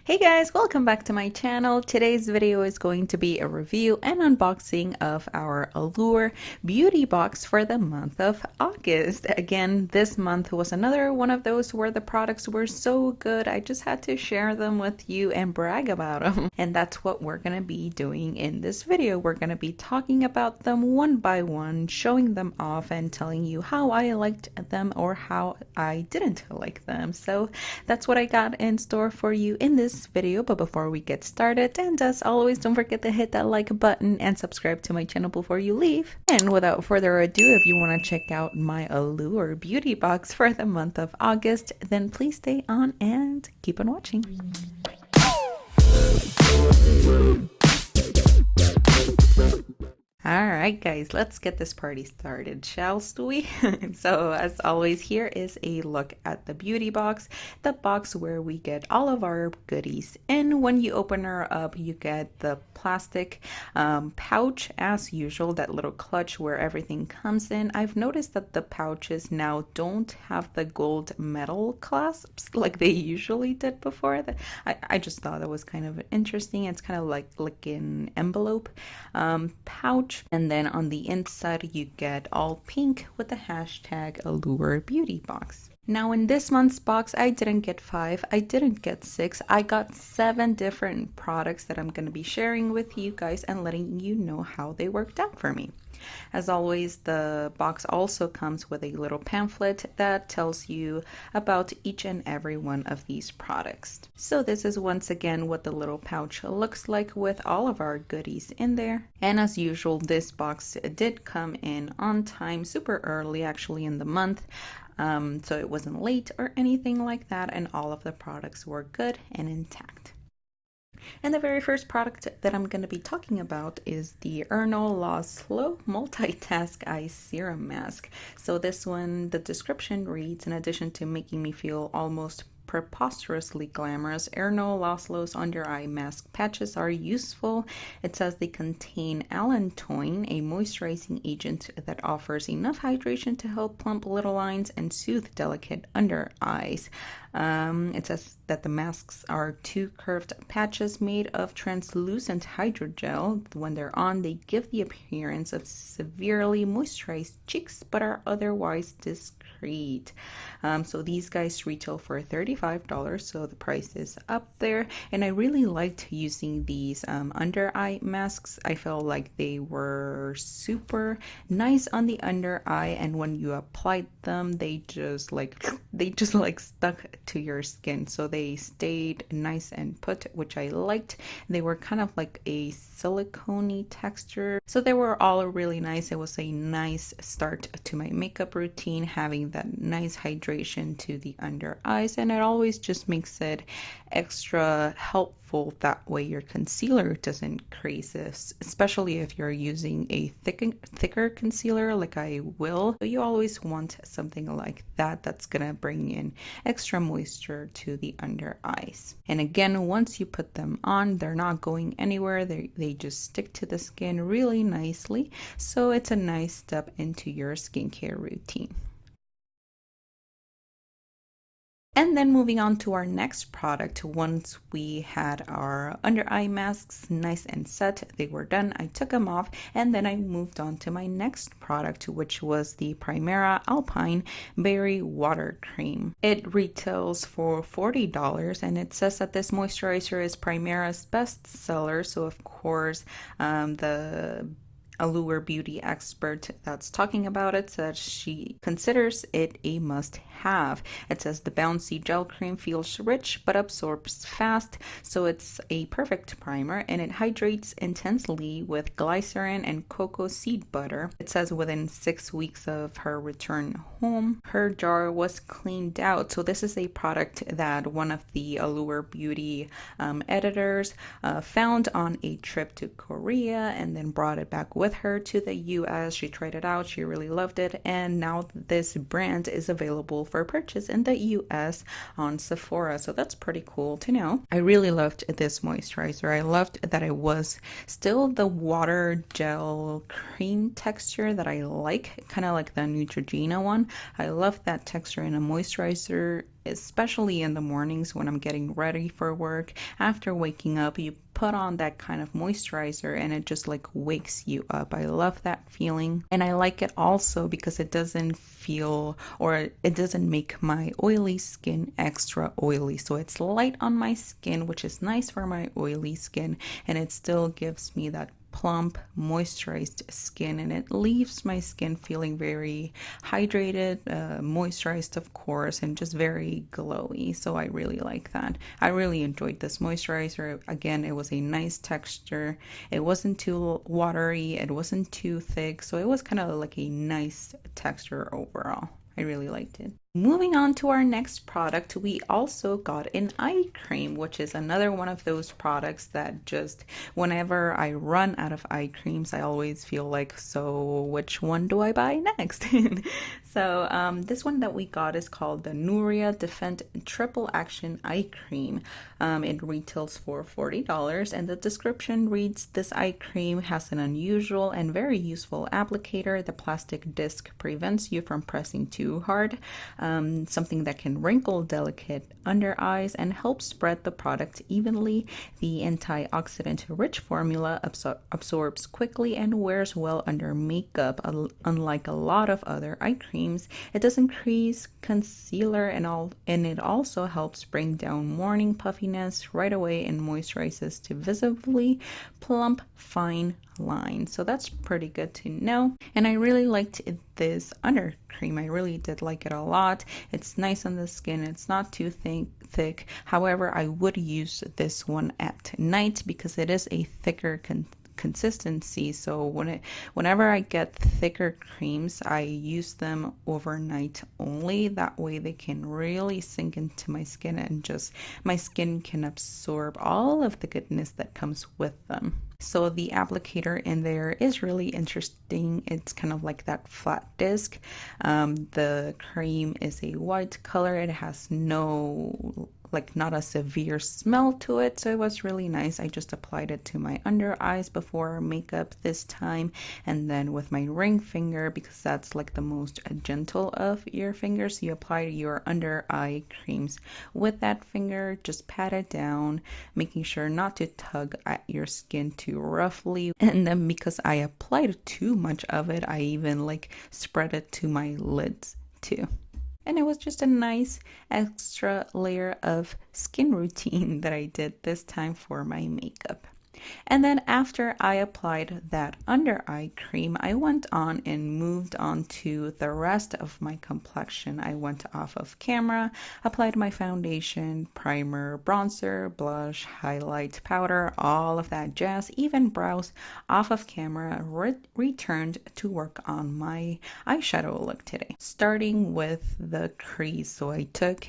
Hey guys, welcome back to my channel. Today's video is going to be a review and unboxing of our Allure beauty box for the month of August. Again, this month was another one of those where the products were so good I just had to share them with you and brag about them. And that's what we're going to be doing in this video. We're going to be talking about them one by one, showing them off and telling you how I liked them or how I didn't like them. So that's what I got in store for you in this video. But before we get started, and as always, don't forget to hit that like button and subscribe to my channel before you leave. And without further ado, if you want to check out my Allure beauty box for the month of August, then please stay on and keep on watching. Alright guys, let's get this party started, shall we? So as always, here is a look at the beauty box, the box where we get all of our goodies. And when you open her up, you get the plastic pouch as usual, that little clutch where everything comes in. I've noticed that the pouches now don't have the gold metal clasps like they usually did before. I just thought that was kind of interesting. It's kind of like an envelope pouch. And then on the inside you get all pink with the hashtag Allure Beauty Box. Now in this month's box, I didn't get 5, I didn't get 6, I got 7 different products that I'm going to be sharing with you guys and letting you know how they worked out for me. As always, the box also comes with a little pamphlet that tells you about each and every one of these products. So this is once again what the little pouch looks like with all of our goodies in there. And as usual, this box did come in on time, super early actually in the month. So it wasn't late or anything like that, and all of the products were good and intact. And the very first product that I'm going to be talking about is the Erno Laszlo Multitask Eye Serum Mask. So this one, the description reads, in addition to making me feel almost preposterously glamorous, Erno Laszlo's under eye mask patches are useful. It says they contain allantoin, a moisturizing agent that offers enough hydration to help plump little lines and soothe delicate under eyes. It says that the masks are 2 curved patches made of translucent hydrogel. When they're on, they give the appearance of severely moisturized cheeks but are otherwise discreet. So these guys retail for $35, so the price is up there. And I really liked using these under eye masks. I felt like they were super nice on the under eye, and when you applied them, they just like stuck to your skin, so they stayed nice and put, which I liked. They were kind of like a silicone-y texture, so they were all really nice. It was a nice start to my makeup routine, having that nice hydration to the under eyes, and it always just makes it extra helpful. That way your concealer doesn't crease, especially if you're using a thicker concealer like I will. So you always want something like that that's gonna bring in extra moisture to the under eyes. And again, once you put them on, they're not going anywhere. They just stick to the skin really nicely, so it's a nice step into your skincare routine. And then moving on to our next product, once we had our under eye masks nice and set, they were done, I took them off, and then I moved on to my next product, which was the Primera Alpine Berry Water Cream. It retails for $40, and it says that this moisturizer is Primera's best seller, so of course the Allure beauty expert that's talking about it says she considers it a must-have. It says the bouncy gel cream feels rich but absorbs fast, so it's a perfect primer, and it hydrates intensely with glycerin and cocoa seed butter. It says within 6 weeks of her return home, her jar was cleaned out. So this is a product that one of the Allure beauty editors found on a trip to Korea and then brought it back with her to the US. She tried it out, she really loved it, and now this brand is available for purchase in the US on Sephora, so that's pretty cool to know. I really loved this moisturizer. I loved that it was still the water gel cream texture that I like, kind of like the Neutrogena one. I love that texture in a moisturizer especially in the mornings when I'm getting ready for work. After waking up, you put on that kind of moisturizer and it just like wakes you up. I love that feeling. And I like it also because it doesn't feel, or it doesn't make my oily skin extra oily. So it's light on my skin, which is nice for my oily skin, and it still gives me that plump, moisturized skin, and it leaves my skin feeling very hydrated, moisturized, of course, and just very glowy. So I really like that. I really enjoyed this moisturizer. Again, it was a nice texture. It wasn't too watery, it wasn't too thick, so it was kind of like a nice texture overall. I really liked it. Moving on to our next product, we also got an eye cream, which is another one of those products that just whenever I run out of eye creams, I always feel like, so which one do I buy next? So this one that we got is called the Nuria Defend Triple Action Eye Cream. It retails for $40, and the description reads, this eye cream has an unusual and very useful applicator. The plastic disc prevents you from pressing too hard. Something that can wrinkle delicate under eyes and help spread the product evenly. The antioxidant rich formula absorbs quickly and wears well under makeup. Unlike a lot of other eye creams, it doesn't crease, concealer, and it also helps bring down morning puffiness right away and moisturizes to visibly plump, fine line. So that's pretty good to know. And I really liked this under cream. I really did like it a lot. It's nice on the skin. It's not too thick. However, I would use this one at night because it is a thicker consistency. So whenever I get thicker creams, I use them overnight only. That way they can really sink into my skin and just my skin can absorb all of the goodness that comes with them. So the applicator in there is really interesting. It's kind of like that flat disc. The cream is a white color. It has not a severe smell to it, so it was really nice. I just applied it to my under eyes before makeup this time, and then with my ring finger, because that's like the most gentle of your fingers, you apply your under eye creams with that finger. Just pat it down, making sure not to tug at your skin too roughly. And then because I applied too much of it, I even spread it to my lids too. And it was just a nice extra layer of skin routine that I did this time for my makeup. And then after I applied that under eye cream, I went on and moved on to the rest of my complexion. I went off of camera, applied my foundation, primer, bronzer, blush, highlight, powder, all of that jazz, even brows off of camera, returned to work on my eyeshadow look today. Starting with the crease. So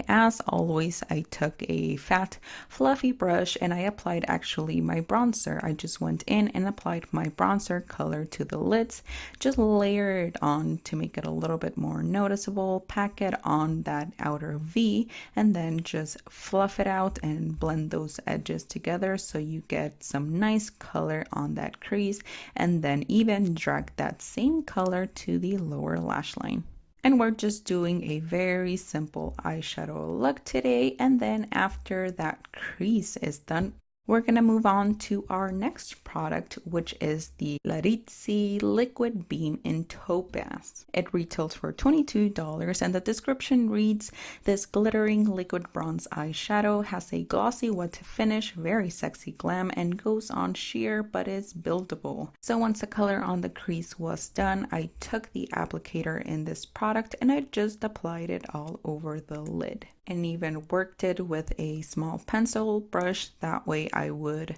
as always, I took a fat, fluffy brush and I applied actually my bronzer. I just went in and applied my bronzer color to the lids, just layer it on to make it a little bit more noticeable, pack it on that outer V, and then just fluff it out and blend those edges together so you get some nice color on that crease, and then even drag that same color to the lower lash line. And we're just doing a very simple eyeshadow look today, and then after that crease is done, we're going to move on to our next product, which is the Laritzy Liquid Beam in Topaz. It retails for $22, and the description reads, this glittering liquid bronze eyeshadow has a glossy wet finish, very sexy glam, and goes on sheer but is buildable. So once the color on the crease was done, I took the applicator in this product and I just applied it all over the lid, and even worked it with a small pencil brush. That way I would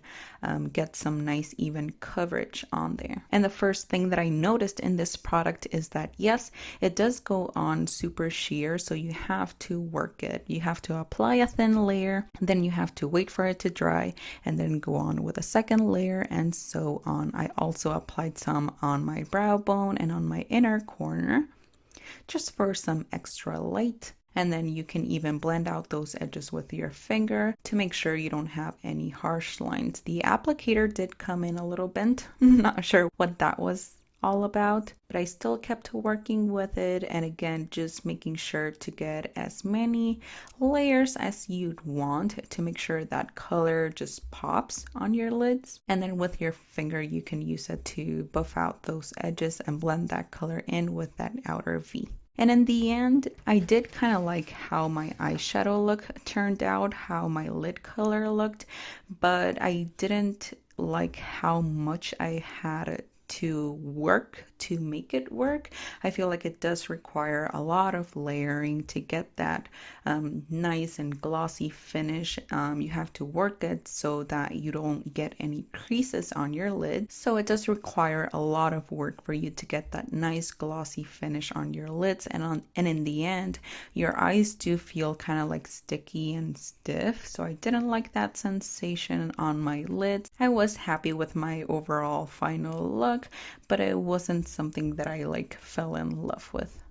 get some nice even coverage on there. And the first thing that I noticed in this product is that yes, it does go on super sheer, so you have to work it. You have to apply a thin layer, then you have to wait for it to dry, and then go on with a second layer, and so on. I also applied some on my brow bone and on my inner corner, just for some extra light. And then you can even blend out those edges with your finger to make sure you don't have any harsh lines. The applicator did come in a little bent. I'm not sure what that was all about, but I still kept working with it, and again just making sure to get as many layers as you'd want to make sure that color just pops on your lids. And then with your finger you can use it to buff out those edges and blend that color in with that outer V. And in the end, I did kind of like how my eyeshadow look turned out, how my lid color looked, but I didn't like how much I had to work to make it work. I feel like it does require a lot of layering to get that nice and glossy finish. You have to work it so that you don't get any creases on your lid. So it does require a lot of work for you to get that nice glossy finish on your lids, and in the end your eyes do feel kind of like sticky and stiff. So I didn't like that sensation on my lids. I was happy with my overall final look, but it wasn't something that I like fell in love with.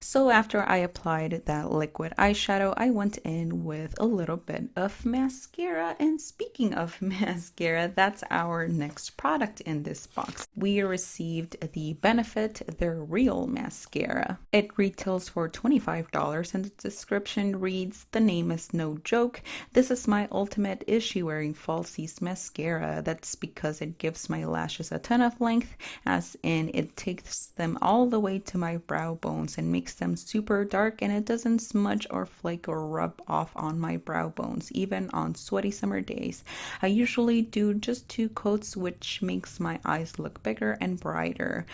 So after I applied that liquid eyeshadow, I went in with a little bit of mascara. And speaking of mascara, that's our next product in this box. We received the Benefit Their Real Mascara. It retails for $25 and the description reads, "The name is no joke. This is my ultimate issue wearing falsies mascara. That's because it gives my lashes a ton of length, as in it takes them all the way to my brow bones and makes them super dark, and it doesn't smudge or flake or rub off on my brow bones, even on sweaty summer days. I usually do just 2 coats, which makes my eyes look bigger and brighter."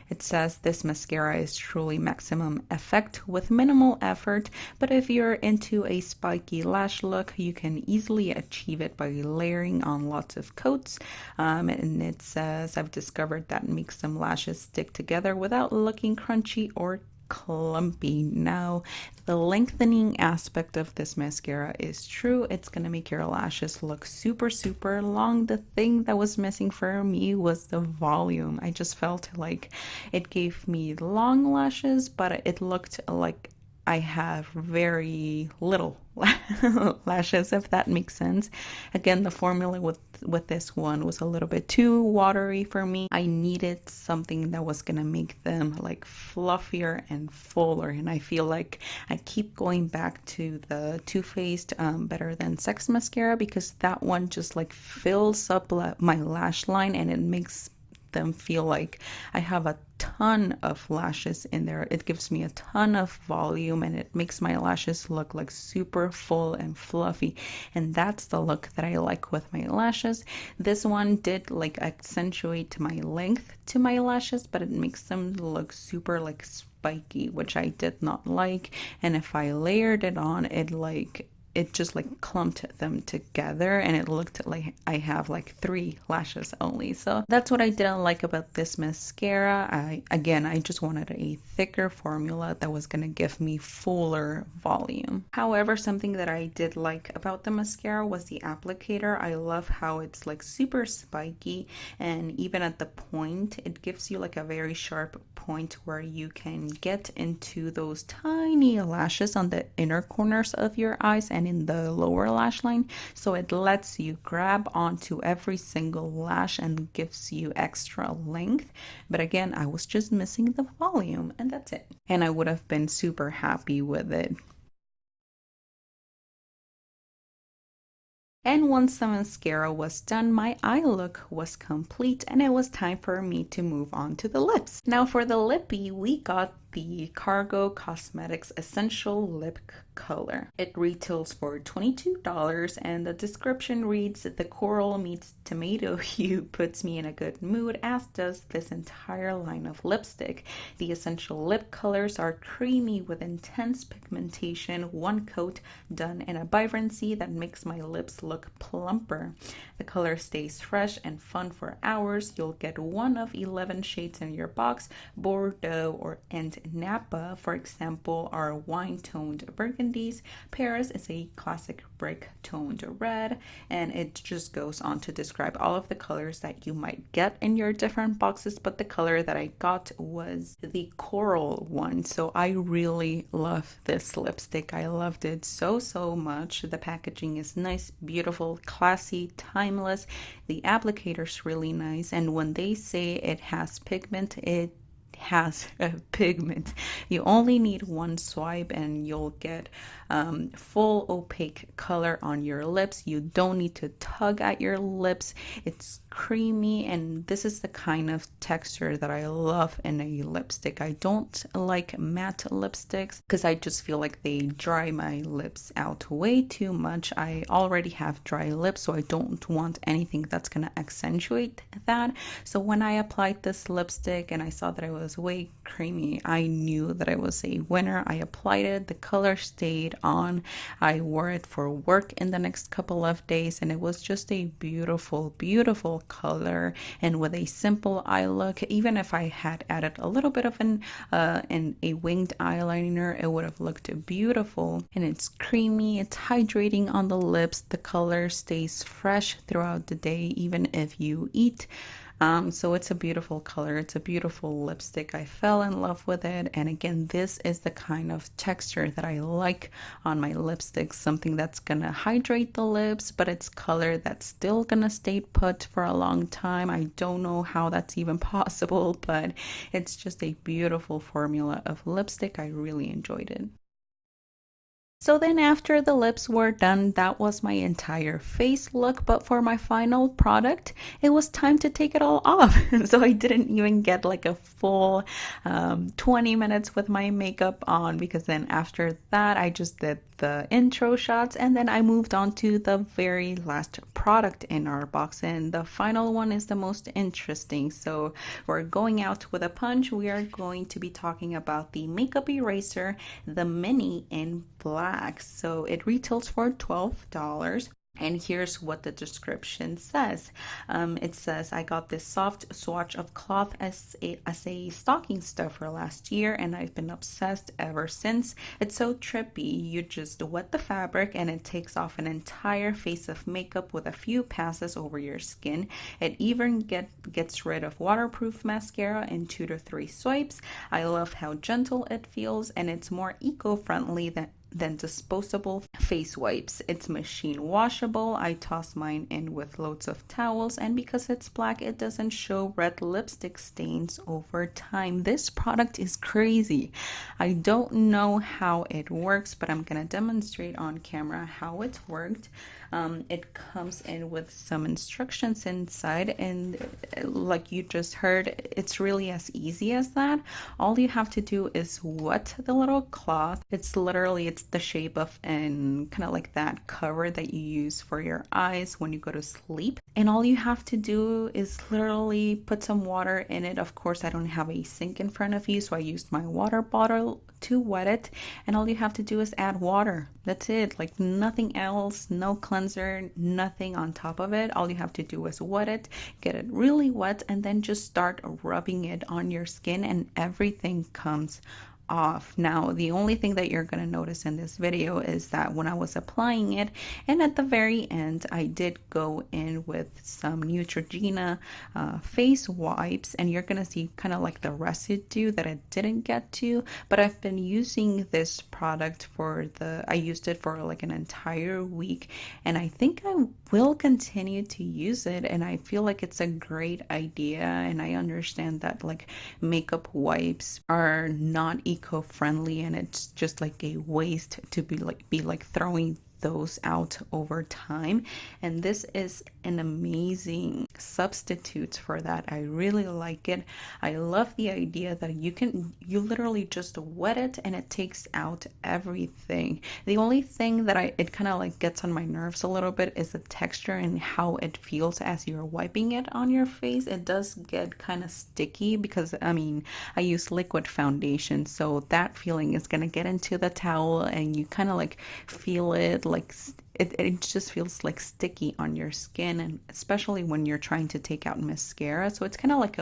It says this mascara is truly maximum effect with minimal effort, but if you're into a spiky lash look, you can easily achieve it by layering on lots of coats. And it says, "I've discovered that makes some lashes stick together without looking crunchy or clumpy." Now, the lengthening aspect of this mascara is true. It's gonna make your lashes look super, super long. The thing that was missing for me was the volume. I just felt like it gave me long lashes, but it looked like I have very little lashes, if that makes sense. Again, the formula with this one was a little bit too watery for me. I needed something that was gonna make them like fluffier and fuller, and I feel like I keep going back to the Too Faced Better Than Sex mascara, because that one just like fills up my lash line and it makes them feel like I have a ton of lashes in there. It gives me a ton of volume and it makes my lashes look like super full and fluffy, and that's the look that I like with my lashes. This one did like accentuate my length to my lashes, but it makes them look super like spiky, which I did not like. And if I layered it on, it just like clumped them together and it looked like I have like 3 lashes only. So that's what I didn't like about this mascara. I just wanted a thicker formula that was gonna give me fuller volume. However, something that I did like about the mascara was the applicator. I love how it's like super spiky, and even at the point, it gives you like a very sharp point where you can get into those tiny lashes on the inner corners of your eyes and in the lower lash line. So it lets you grab onto every single lash and gives you extra length. But again, I was just missing the volume, and that's it. And I would have been super happy with it. And once the mascara was done, my eye look was complete and it was time for me to move on to the lips. Now for the lippy, we got the Cargo Cosmetics Essential Lip Color. It retails for $22 and the description reads, "The coral meets tomato hue puts me in a good mood, as does this entire line of lipstick. The essential lip colors are creamy with intense pigmentation, one coat done in a vibrancy that makes my lips look plumper. The color stays fresh and fun for hours. You'll get one of 11 shades in your box, Bordeaux and Napa, for example, are wine toned burgundies. Paris is a classic brick toned red, and it just goes on to describe all of the colors that you might get in your different boxes. But the color that I got was the coral one, so I really love this lipstick. I loved it so much. The packaging is nice, beautiful, classy, timeless. The applicator's really nice, and when they say it has pigment, it has a pigment. You only need one swipe and you'll get full opaque color on your lips. You don't need to tug at your lips. It's creamy, and this is the kind of texture that I love in a lipstick. I don't like matte lipsticks because I just feel like they dry my lips out way too much. I already have dry lips, so I don't want anything that's gonna accentuate that. So when I applied this lipstick and I saw that it was way creamy, I knew that it was a winner. I applied it, the color stayed on. I wore it for work in the next couple of days, and it was just a beautiful color. And with a simple eye look, even if I had added a little bit of a winged eyeliner, it would have looked beautiful. And it's creamy, it's hydrating on the lips. The color stays fresh throughout the day, even if you eat. So it's a beautiful color. It's a beautiful lipstick. I fell in love with it. And again, this is the kind of texture that I like on my lipsticks. Something that's gonna hydrate the lips, but it's color that's still gonna stay put for a long time. I don't know how that's even possible, but it's just a beautiful formula of lipstick. I really enjoyed it. So then after the lips were done, that was my entire face look. But for my final product, it was time to take it all off. So I didn't even get like a full 20 minutes with my makeup on, because then after that, I just did the intro shots and then I moved on to the very last product in our box. And the final one is the most interesting. So we're going out with a punch. We are going to be talking about the makeup eraser, the mini in black. So it retails for $12. And here's what the description says. It says, I got this soft swatch of cloth as a stocking stuffer last year, and I've been obsessed ever since. It's so trippy. You just wet the fabric and it takes off an entire face of makeup with a few passes over your skin. It even gets rid of waterproof mascara in 2 to 3 swipes. I love how gentle it feels, and it's more eco-friendly than disposable face wipes. It's machine washable. I toss mine in with loads of towels, and because it's black, it doesn't show red lipstick stains over time. This product is crazy. I don't know how it works, but I'm gonna demonstrate on camera how it worked. It comes in with some instructions inside, and like you just heard, it's really as easy as that. All you have to do is wet the little cloth. It's the shape of and kind of like that cover that you use for your eyes when you go to sleep. And all you have to do is literally put some water in it. Of course, I don't have a sink in front of you, so I used my water bottle to wet it. And all you have to do is add water. That's it. Like nothing else, no cleanser, nothing on top of it. All you have to do is wet it, get it really wet, and then just start rubbing it on your skin, and everything comes off. Now, the only thing that you're going to notice in this video is that when I was applying it, and at the very end, I did go in with some Neutrogena face wipes, and you're going to see kind of like the residue that I didn't get to. But I've been using this product I used it for like an entire week, and I think I will continue to use it, and I feel like it's a great idea. And I understand that like makeup wipes are not eco-friendly, and it's just like a waste to be like throwing those out over time, and this is an amazing substitute for that. I really like it. I love the idea that you literally just wet it and it takes out everything. The only thing that it kind of like gets on my nerves a little bit is the texture and how it feels as you're wiping it on your face. It does get kind of sticky because I use liquid foundation, so that feeling is gonna get into the towel and you kind of like feel it like it just feels like sticky on your skin, and especially when you're trying to take out mascara. So it's kind of like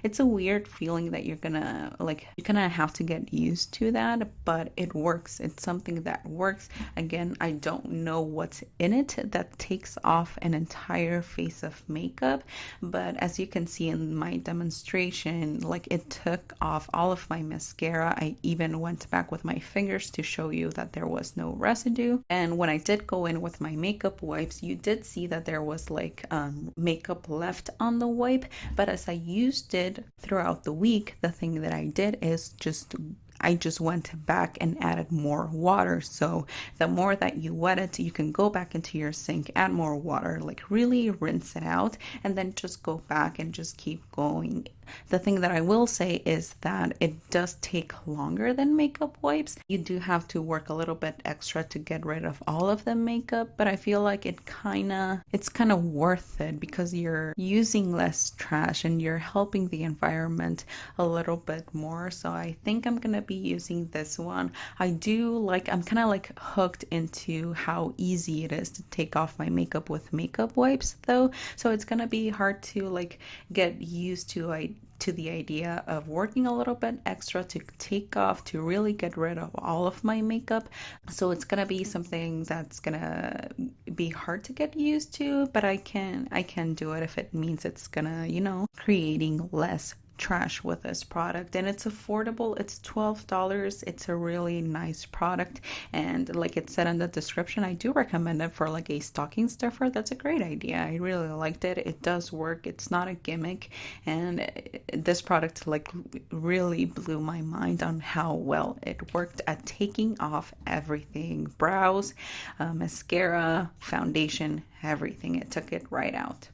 it's a weird feeling that you're gonna have to get used to that, but it works. It's something that works. Again, I don't know what's in it that takes off an entire face of makeup, but as you can see in my demonstration, like it took off all of my mascara. I even went back with my fingers to show you that there was no residue. And when I did go in with my makeup wipes, you did see that there was like makeup left on the wipe, but as I used it throughout the week, the thing that I did is I just went back and added more water. So the more that you wet it, you can go back into your sink, add more water, like really rinse it out, and then just go back and just keep going. The thing that I will say is that it does take longer than makeup wipes. You do have to work a little bit extra to get rid of all of the makeup, but I feel like it's kind of worth it because you're using less trash and you're helping the environment a little bit more. So I think I'm gonna be using this one. I'm kind of like hooked into how easy it is to take off my makeup with makeup wipes though. So it's gonna be hard to like get used to the idea of working a little bit extra to take off, to really get rid of all of my makeup. So it's gonna be something that's gonna be hard to get used to, but I can do it if it means it's gonna, creating less trash with this product. And it's affordable. It's $12. It's a really nice product, and like it said in the description, I do recommend it for like a stocking stuffer. That's a great idea. I really liked it. It does work. It's not a gimmick, and this product like really blew my mind on how well it worked at taking off everything: brows, mascara, foundation, everything. It took it right out.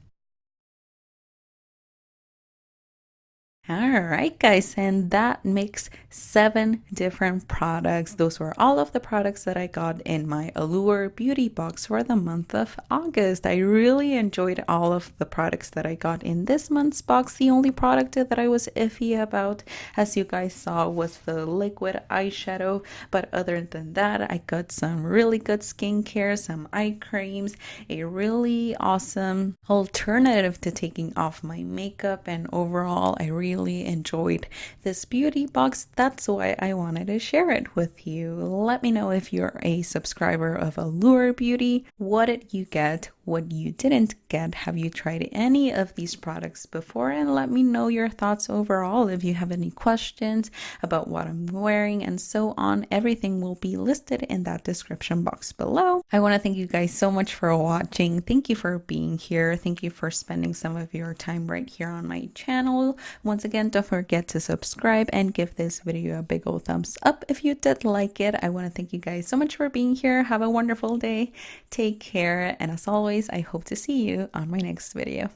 All right, guys, and that makes 7 different products. Those were all of the products that I got in my Allure beauty box for the month of August. I really enjoyed all of the products that I got in this month's box. The only product that I was iffy about, as you guys saw, was the liquid eyeshadow. But other than that, I got some really good skincare, some eye creams, a really awesome alternative to taking off my makeup, and overall, I really enjoyed this beauty box. That's why I wanted to share it with you. Let me know if you're a subscriber of Allure Beauty. What did you get? What you didn't get? Have you tried any of these products before? And let me know your thoughts overall. If you have any questions about what I'm wearing and so on, everything will be listed in that description box below. I want to thank you guys so much for watching. Thank you for being here. Thank you for spending some of your time right here on my channel. Once again, don't forget to subscribe and give this video a big old thumbs up if you did like it. I want to thank you guys so much for being here. Have a wonderful day. Take care. And as always, I hope to see you on my next video.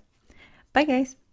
Bye, guys.